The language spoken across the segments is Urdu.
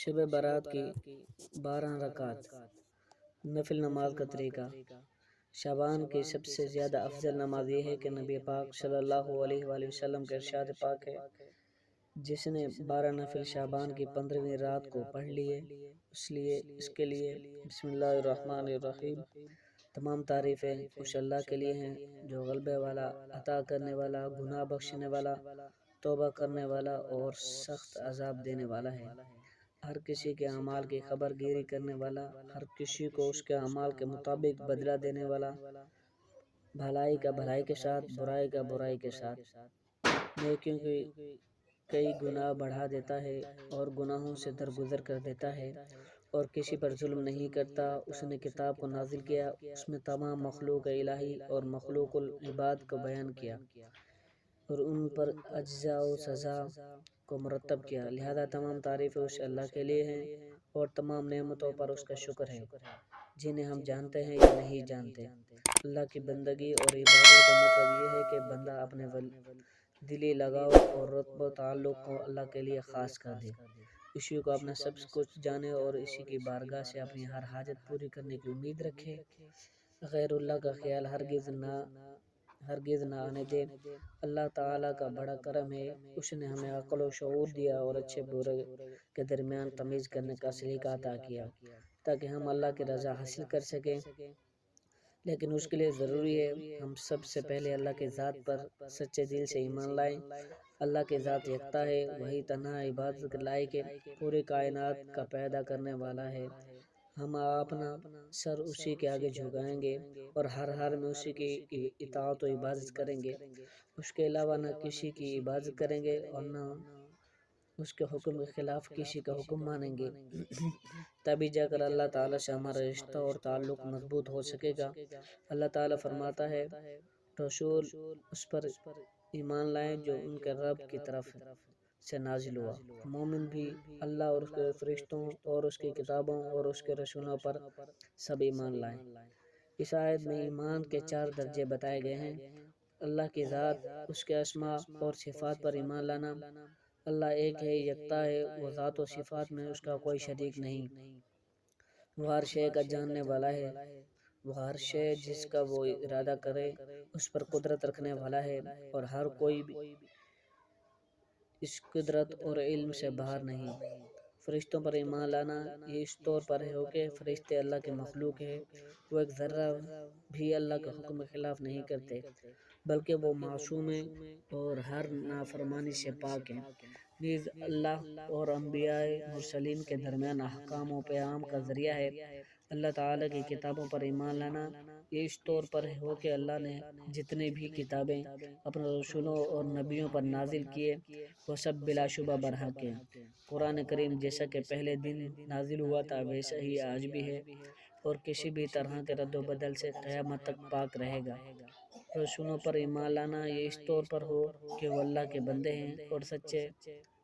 شب برات کی 12 رکعت نفل نماز کا طریقہ۔ شعبان کی سب سے زیادہ افضل نماز یہ ہے کہ نبی پاک صلی اللہ علیہ وآلہ وسلم کے ارشاد پاک ہے، جس نے 12 نفل شعبان کی 15ویں رات کو پڑھ لیے اس کے لیے بسم اللہ الرحمن الرحیم تمام تعریفیں اس اللہ کے لیے ہیں جو غلبے والا، عطا کرنے والا، گناہ بخشنے والا، توبہ کرنے والا اور سخت عذاب دینے والا ہے۔ ہر کسی کے اعمال کی خبر گیری کرنے والا، ہر کسی کو اس کے اعمال کے مطابق بدلہ دینے والا، بھلائی کا بھلائی کے ساتھ، برائی کا برائی کے ساتھ، نیکیوں کی کئی گناہ بڑھا دیتا ہے اور گناہوں سے درگزر کر دیتا ہے، اور کسی پر ظلم نہیں کرتا۔ اس نے کتاب کو نازل کیا، اس میں تمام مخلوق الہی اور مخلوق العباد کو بیان کیا اور ان پر اجزا و سزا کو مرتب کیا، لہذا تمام تعریفیں اس اللہ کے لیے ہیں اور تمام نعمتوں پر اس کا شکر ہے جنہیں ہم جانتے ہیں یا نہیں جانتے۔ اللہ کی بندگی اور عبادت کا مطلب یہ ہے کہ بندہ اپنے دلی لگاؤ اور رتبہ و تعلق کو اللہ کے لیے خاص کر دے، اسی کو اپنا سب کچھ جانے اور اسی کی بارگاہ سے اپنی ہر حاجت پوری کرنے کی امید رکھے، غیر اللہ کا خیال ہرگز نہ آنے دے۔ اللہ تعالیٰ کا بڑا کرم ہے، اس نے ہمیں عقل و شعور دیا اور اچھے برے کے درمیان تمیز کرنے کا سلیقہ عطا کیا تاکہ ہم اللہ کی رضا حاصل کر سکیں، لیکن اس کے لیے ضروری ہے ہم سب سے پہلے اللہ کی ذات پر سچے دل سے ایمان لائیں۔ اللہ کی ذات یکتا ہے، وہی تنہا عبادت کے لائق ہے، پوری کائنات کا پیدا کرنے والا ہے۔ ہم اپنا سر اسی کے آگے جھکائیں گے اور ہر حال میں اسی کی اطاعت و عبادت کریں گے، اس کے علاوہ نہ کسی کی عبادت کریں گے اور نہ اس کے حکم کے خلاف کسی کا حکم مانیں گے، تبھی جا کر اللہ تعالیٰ سے ہمارا رشتہ اور تعلق مضبوط ہو سکے گا۔ اللہ تعالیٰ فرماتا ہے، رسول اس پر ایمان لائیں جو ان کے رب کی طرف سے نازل ہوا۔ مومن بھی اللہ اور اس کے فرشتوں اور اس کی کتابوں اور اس کے رسولوں پر سب ایمان لائیں۔ اس آیت میں ایمان کے 4 درجے بتائے گئے ہیں۔ اللہ کی ذات، اس کے اسماء اور صفات پر ایمان لانا۔ اللہ ایک ہے، یکتا ہے، وہ ذات و صفات میں اس کا کوئی شریک نہیں، وہ ہر شے کا جاننے والا ہے، وہ ہر شے جس کا وہ ارادہ کرے اس پر قدرت رکھنے والا ہے اور ہر کوئی بھی اس قدرت اور علم سے باہر نہیں۔ فرشتوں پر ایمان لانا یہ اس طور پر ہے کہ فرشتے اللہ کے مخلوق ہیں، وہ ایک ذرہ بھی اللہ کے حکم کے خلاف نہیں کرتے بلکہ وہ معصوم ہیں اور ہر نافرمانی سے پاک ہیں۔ نیز اللہ اور انبیاء مرسلین کے درمیان احکام و پیغام کا ذریعہ ہے۔ اللہ تعالیٰ کی کتابوں پر ایمان لانا یہ اس طور پر ہے کہ اللہ نے جتنی بھی کتابیں اپنے رسولوں اور نبیوں پر نازل کیے وہ سب بلا شبہ برحق ہیں۔ قرآن کریم جیسا کہ پہلے دن نازل ہوا تھا ویسا ہی آج بھی ہے اور کسی بھی طرح کے رد و بدل سے قیامت تک پاک رہے گا۔ رسولوں پر ایمان لانا یہ اس طور پر ہو کہ وہ اللہ کے بندے ہیں اور سچے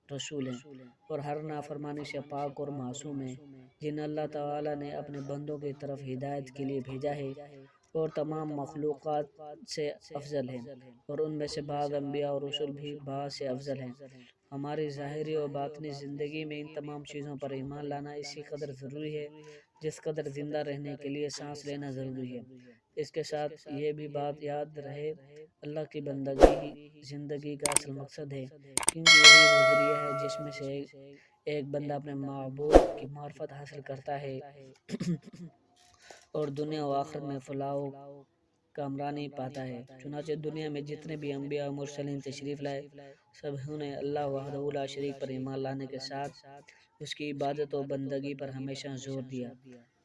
رسول ہیں اور ہر نافرمانی سے پاک اور معصوم ہیں، جن اللہ تعالیٰ نے اپنے بندوں کی طرف ہدایت کے لیے بھیجا ہے اور تمام مخلوقات سے افضل ہیں، اور ان میں سے بعض انبیاء اور رسول بھی بعض سے افضل ہیں۔ ہماری ظاہری اور باطنی زندگی میں ان تمام چیزوں پر ایمان لانا اسی قدر ضروری ہے جس قدر زندہ رہنے کے لیے سانس لینا ضروری ہے۔ اس کے ساتھ یہ بھی بات یاد رہے، اللہ کی بندگی ہی زندگی کا اصل مقصد ہے، کیونکہ یہی وہ ذریعہ ہے جس میں سے ایک بندہ اپنے معبود کی معرفت حاصل کرتا ہے اور دنیا و آخرت میں فلاح و کامرانی پاتا ہے۔ چنانچہ دنیا میں جتنے بھی انبیاء و مرسلین تشریف لائے سبھی نے اللہ وحدہ لا شریک پر ایمان لانے کے ساتھ اس کی عبادت و بندگی پر ہمیشہ زور دیا۔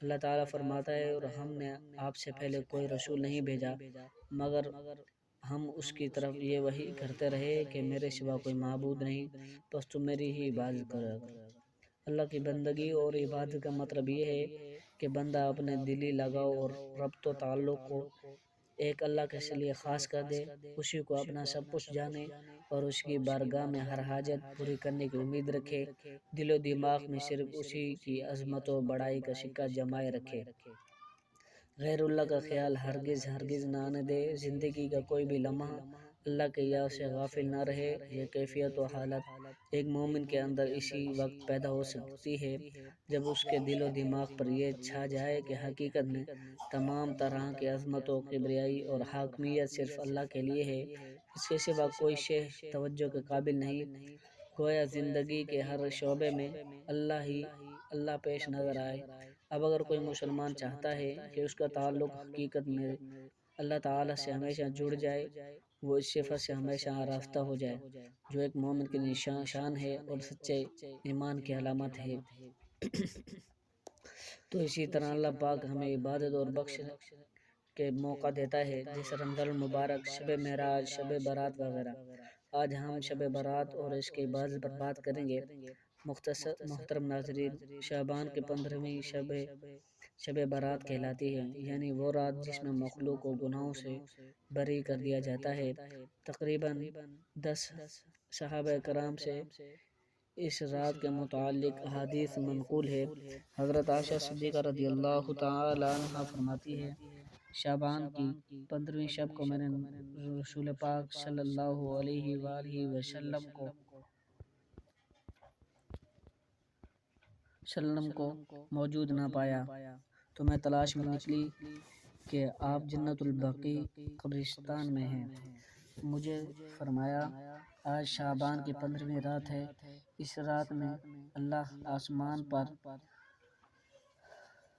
اللہ تعالیٰ فرماتا ہے، اور ہم نے آپ سے پہلے کوئی رسول نہیں بھیجا مگر ہم اس کی طرف یہ وحی کرتے رہے کہ میرے سوا کوئی معبود نہیں، بس تم میری ہی عبادت کرو۔ اللہ کی بندگی اور عبادت کا مطلب یہ ہے کہ بندہ اپنے دلی لگاؤ اور ربط و تعلق کو ایک اللہ کے لیے خاص کر دے، اسی کو اپنا سب کچھ جانے اور اس کی بارگاہ میں ہر حاجت پوری کرنے کی امید رکھے، دل و دماغ میں صرف اسی کی عظمت و بڑائی کا سکہ جمائے رکھے، غیر اللہ کا خیال ہرگز نہ آنے دے۔ زندگی کا کوئی بھی لمحہ اللہ کے یاد سے غافل نہ رہے۔ یہ کیفیت و حالت ایک مومن کے اندر اسی وقت پیدا ہو سکتی ہے جب اس کے دل و دماغ پر یہ چھا جائے کہ حقیقت میں تمام طرح کی عظمت و کبریائی اور حاکمیت صرف اللہ کے لیے ہے، اس کے سوا کوئی شے توجہ کے قابل نہیں۔ گویا زندگی کے ہر شعبے میں اللہ پیش نظر آئے۔ اب اگر کوئی مسلمان چاہتا ہے کہ اس کا تعلق حقیقت میں اللہ تعالیٰ سے ہمیشہ جڑ جائے، وہ اس صفت سے ہمیشہ آراستہ ہو جائے جو ایک مومن کی شان ہے اور سچے ایمان کی علامت ہے۔ تو اسی طرح اللہ پاک ہمیں عبادت اور بخش کے موقع دیتا ہے، جیسے رمضان المبارک، شب معراج، شب برات وغیرہ۔ آج ہم شب برات اور اس کی عبادت پر بات کریں گے۔ محترم ناظرین، شعبان کی 15ویں شب برات کہلاتی ہے، یعنی وہ رات جس میں مخلوق کو گناہوں سے بری کر دیا جاتا ہے۔ تقریباً 10 صحابہ کرام سے اس رات کے متعلق احادیث منقول ہے۔ حضرت عائشہ صدیقہ رضی اللہ تعالی عنہ فرماتی ہے، شعبان کی 15ویں شب کو میں نے رسول پاک صلی اللہ علیہ وآلہ وسلم کو موجود نہ پایا تو میں تلاش میں نکلی کہ آپ جنت البقیع قبرستان میں ہیں۔ مجھے فرمایا، آج شعبان کی 15ویں رات ہے، اس رات میں اللہ آسمان پر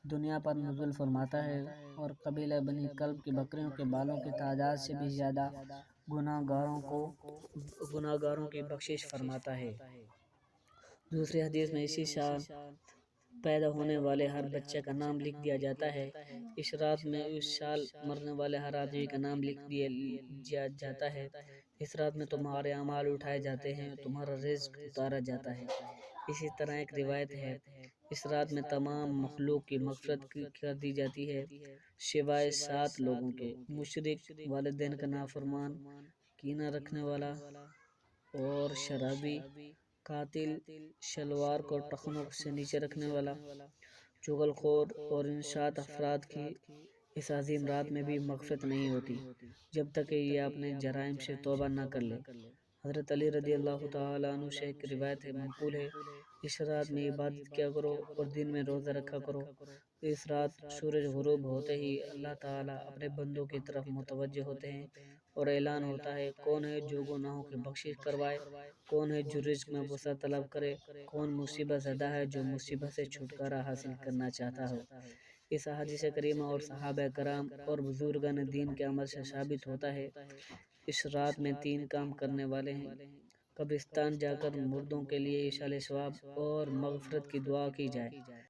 دنیا پر نزول فرماتا ہے اور قبیلہ بنی کلب کی بکریوں کے بالوں کی تعداد سے بھی زیادہ گناہ گاروں کی بخشش فرماتا ہے۔ دوسری حدیث میں اسی سال پیدا ہونے والے ہر بچے کا نام لکھ دیا جاتا ہے۔ اس رات میں اس سال مرنے والے ہر آدمی کا نام لکھ دیا جاتا ہے۔ اس رات میں تمہارے اعمال اٹھائے جاتے ہیں، تمہارا رزق اتارا جاتا ہے۔ اسی طرح ایک روایت ہے، اس رات میں تمام مخلوق کی مغفرت کر دی جاتی ہے سوائے 7 لوگوں کے: مشرک، والدین کا نافرمان، کینہ رکھنے والا اور شرابی، قاتل، شلوار کو ٹخنوں سے نیچے رکھنے والا، چغل خور، اور ان 7 افراد کی اس عظیم رات میں بھی مغفرت نہیں ہوتی جب تک کہ یہ اپنے جرائم سے توبہ نہ کر لے۔ حضرت علی رضی اللہ تعالیٰ عنہ سے ایک روایت منقول ہے، اس رات میں عبادت کیا کرو اور دن میں روزہ رکھا کرو۔ اس رات سورج غروب ہوتے ہی اللہ تعالیٰ اپنے بندوں کی طرف متوجہ ہوتے ہیں اور اعلان ہوتا ہے، کون ہے جو گناہوں کی بخشش کروائے، کون ہے جو رزق میں وسعت طلب کرے، کون مصیبت زدہ ہے جو مصیبت سے چھٹکارا حاصل کرنا چاہتا ہو۔ اس حدیث کریمہ اور صحابہ کرام اور بزرگان دین کے عمل سے ثابت ہوتا ہے، اس رات میں 3 کام کرنے والے ہیں: قبرستان جا کر مردوں کے لیے ایصال ثواب اور مغفرت کی دعا کی جائے،